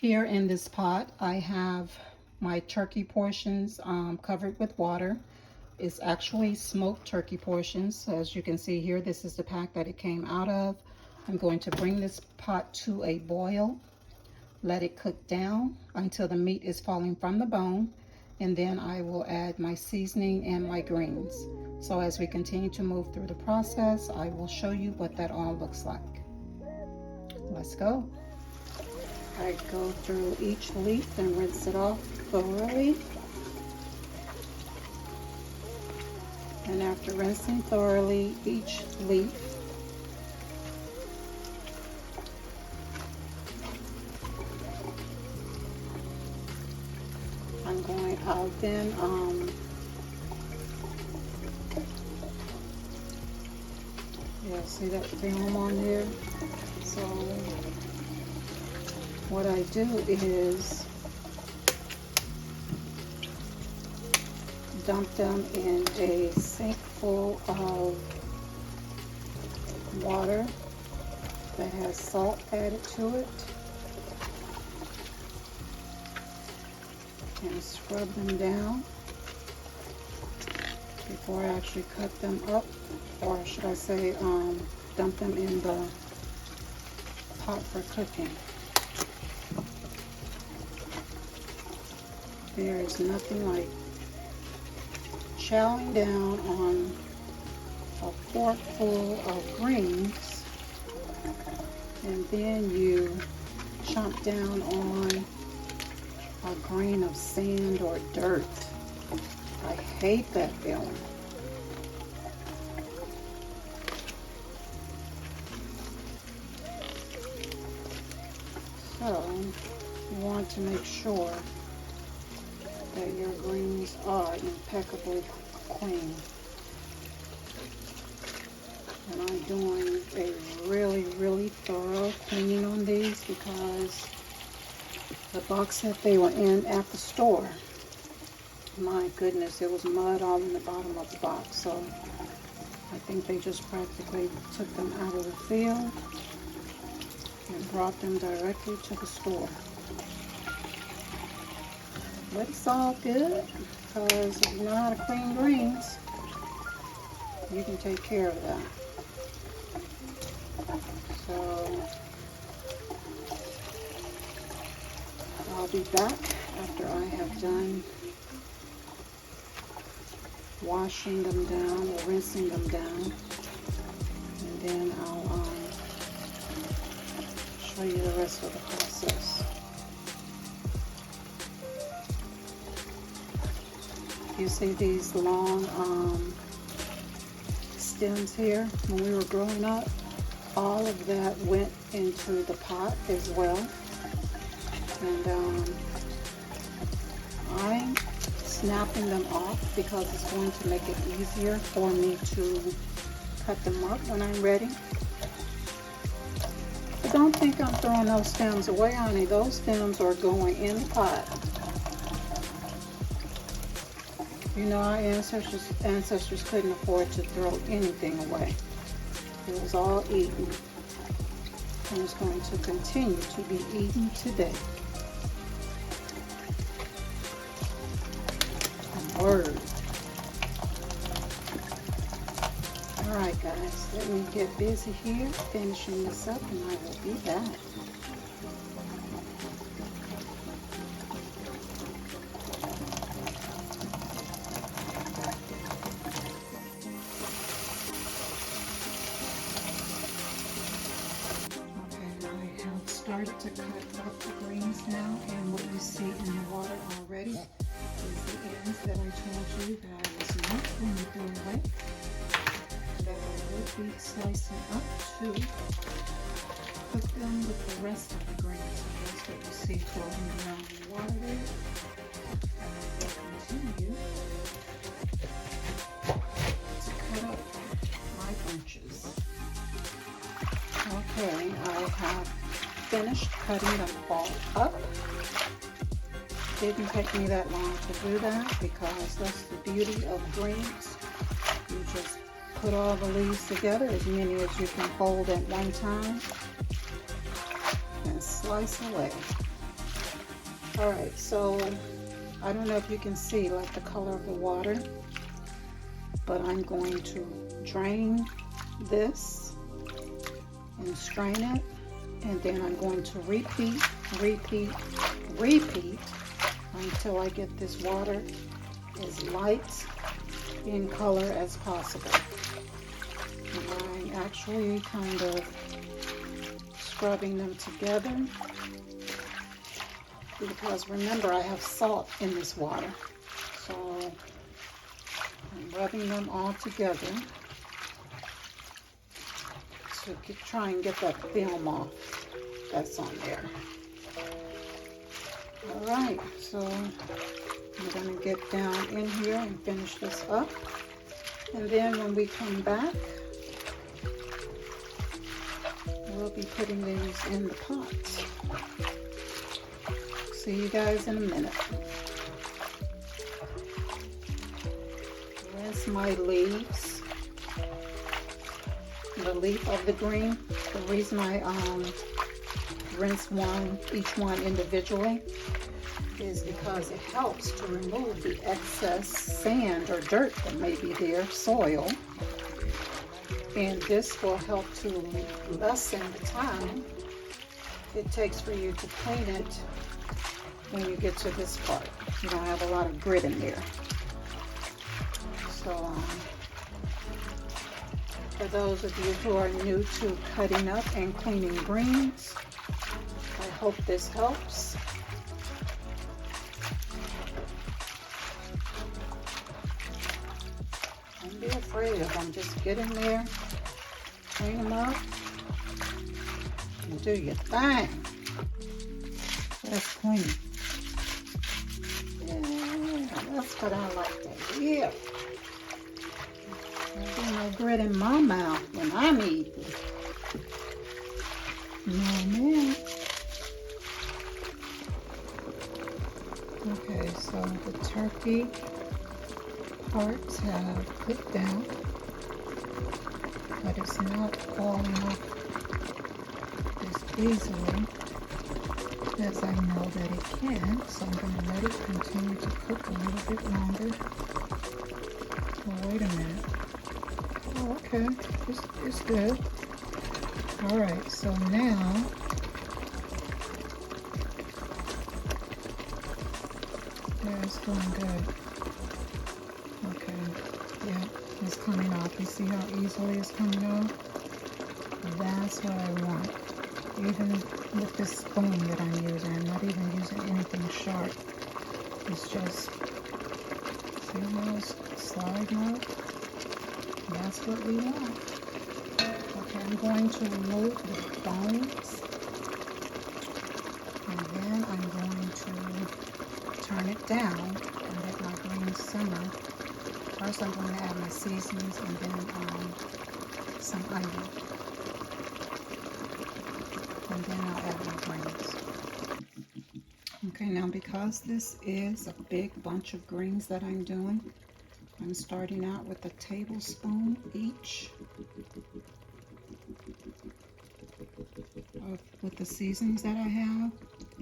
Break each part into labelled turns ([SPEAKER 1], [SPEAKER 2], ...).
[SPEAKER 1] Here in this pot, I have my turkey portions covered with water. It's actually smoked turkey portions. So as you can see here, this is the pack that it came out of. I'm going to bring this pot to a boil, let it cook down until the meat is falling from the bone, and then I will add my seasoning and my greens. So as we continue to move through the process, I will show you what that all looks like. Let's go. I go through each leaf and rinse it off thoroughly. And after rinsing thoroughly each leaf, I'll then yeah, see that film on there? So what I do is dump them in a sink full of water that has salt added to it, and scrub them down before I actually cut them up, or should I say dump them in the pot for cooking. There is nothing like chowing down on a fork full of greens, and then you chomp down on a grain of sand or dirt. I hate that feeling. So you want to make sure that your greens are impeccably clean. And I'm doing a really thorough cleaning on these because the box that they were in at the store, my goodness, there was mud all in the bottom of the box. So I think they just practically took them out of the field and brought them directly to the store. But it's all good, because if you know how to clean greens, you can take care of that. So I'll be back after I have done washing them down or rinsing them down, and then I'll show you the rest of the process. You see these long stems here? When we were growing up, all of that went into the pot as well. And I'm snapping them off because it's going to make it easier for me to cut them up when I'm ready. But don't think I'm throwing those stems away, honey. Those stems are going in the pot. You know, our ancestors couldn't afford to throw anything away. It was all eaten, and it's going to continue to be eaten today. Word. Alright guys, let me get busy here finishing this up, and I will be back. Started to cut up the greens now, and what you see in the water already is the ends that I told you that I was not going to throw away, that I would be slicing up to cook them with the rest of the greens. So that's what you see floating around in the water there. And I will continue to cut up my bunches. Okay, I have finished cutting them all up. Didn't take me that long to do that because that's the beauty of greens. You just put all the leaves together, as many as you can hold at one time, and slice away. All right, so I don't know if you can see like the color of the water, but I'm going to drain this and strain it, and then I'm going to repeat until I get this water as light in color as possible. And I'm actually kind of scrubbing them together because remember I have salt in this water, so I'm rubbing them all together to try and get that film off that's on there. All right, so I'm going to get down in here and finish this up, and then when we come back we'll be putting these in the pots. See you guys in a minute. Rinse my leaves, the leaf of the green. The reason I rinse each one individually is because it helps to remove the excess sand or dirt that may be there, soil. And this will help to lessen the time it takes for you to clean it when you get to this part. You don't have a lot of grit in there. So for those of you who are new to cutting up and cleaning greens, I hope this helps. Don't be afraid of them. Just get in there, clean them up, and do your thing. That's clean. Yeah, that's what I like to hear. There's no grit in my mouth when I'm eating. No, man. Okay, so the turkey parts have cooked down, but it's not falling off as easily as I know that it can, so I'm going to let it continue to cook a little bit longer. Oh, wait a minute. Oh, okay, it's good. Alright, so now yeah, it's doing good. Okay, yeah, it's coming off. You see how easily it's coming off? That's what I want. Even with this spoon that I'm using, I'm not even using anything sharp. It's just, see how it's sliding out? That's what we want. Okay, I'm going to remove the bones, and then I'm going to turn it down and let my greens simmer. First I'm going to add my seasonings and then some onion. And then I'll add my greens. Okay, now because this is a big bunch of greens that I'm doing, I'm starting out with a tablespoon each with the seasonings that I have.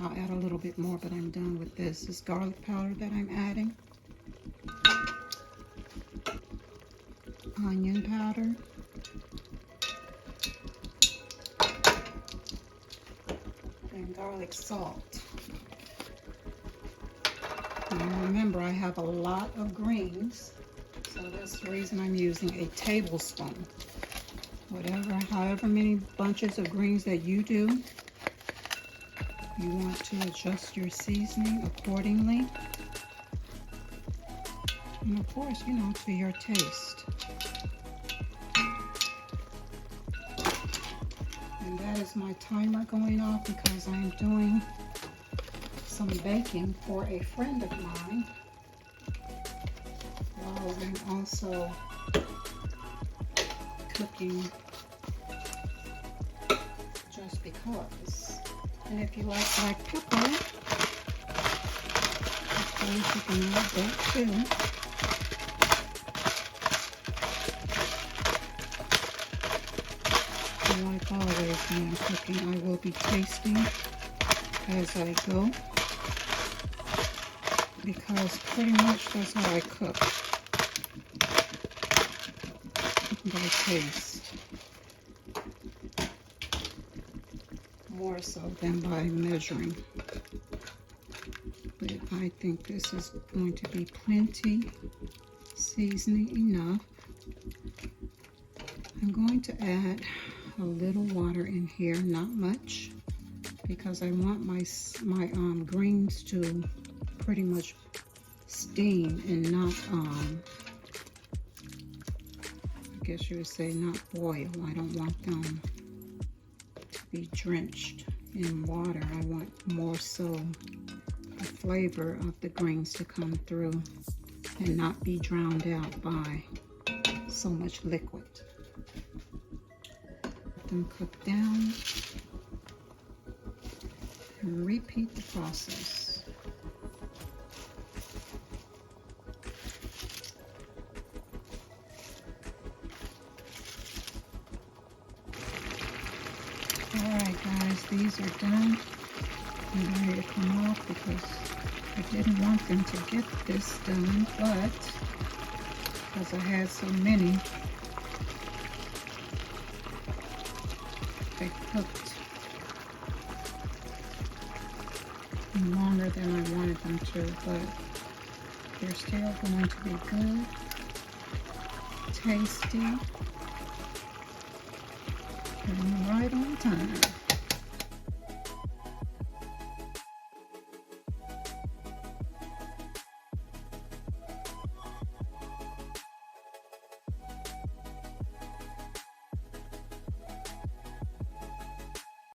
[SPEAKER 1] I'll add a little bit more, but I'm done with this. This garlic powder that I'm adding. Onion powder. And garlic salt. Now remember, I have a lot of greens, so that's the reason I'm using a tablespoon. However many bunches of greens that you do, you want to adjust your seasoning accordingly. And of course, you know, to your taste. And that is my timer going off because I'm doing some baking for a friend of mine while I'm also cooking just because. And if you like black pepper, of course you can add that too. And like always when I'm cooking, I will be tasting as I go. because pretty much that's how I cook, by taste, more so than by measuring. But I think this is going to be plenty seasoning enough. I'm going to add a little water in here, not much, because I want my greens to pretty much steam and not, I guess you would say not boil. I don't want them to be drenched in water. I want more so the flavor of the greens to come through and not be drowned out by so much liquid. Let them cook down and repeat the process. Alright guys, these are done. I'm ready to come off because I didn't want them to get this done, but because I had so many, they cooked longer than I wanted them to, but they're still going to be good, tasty, and right on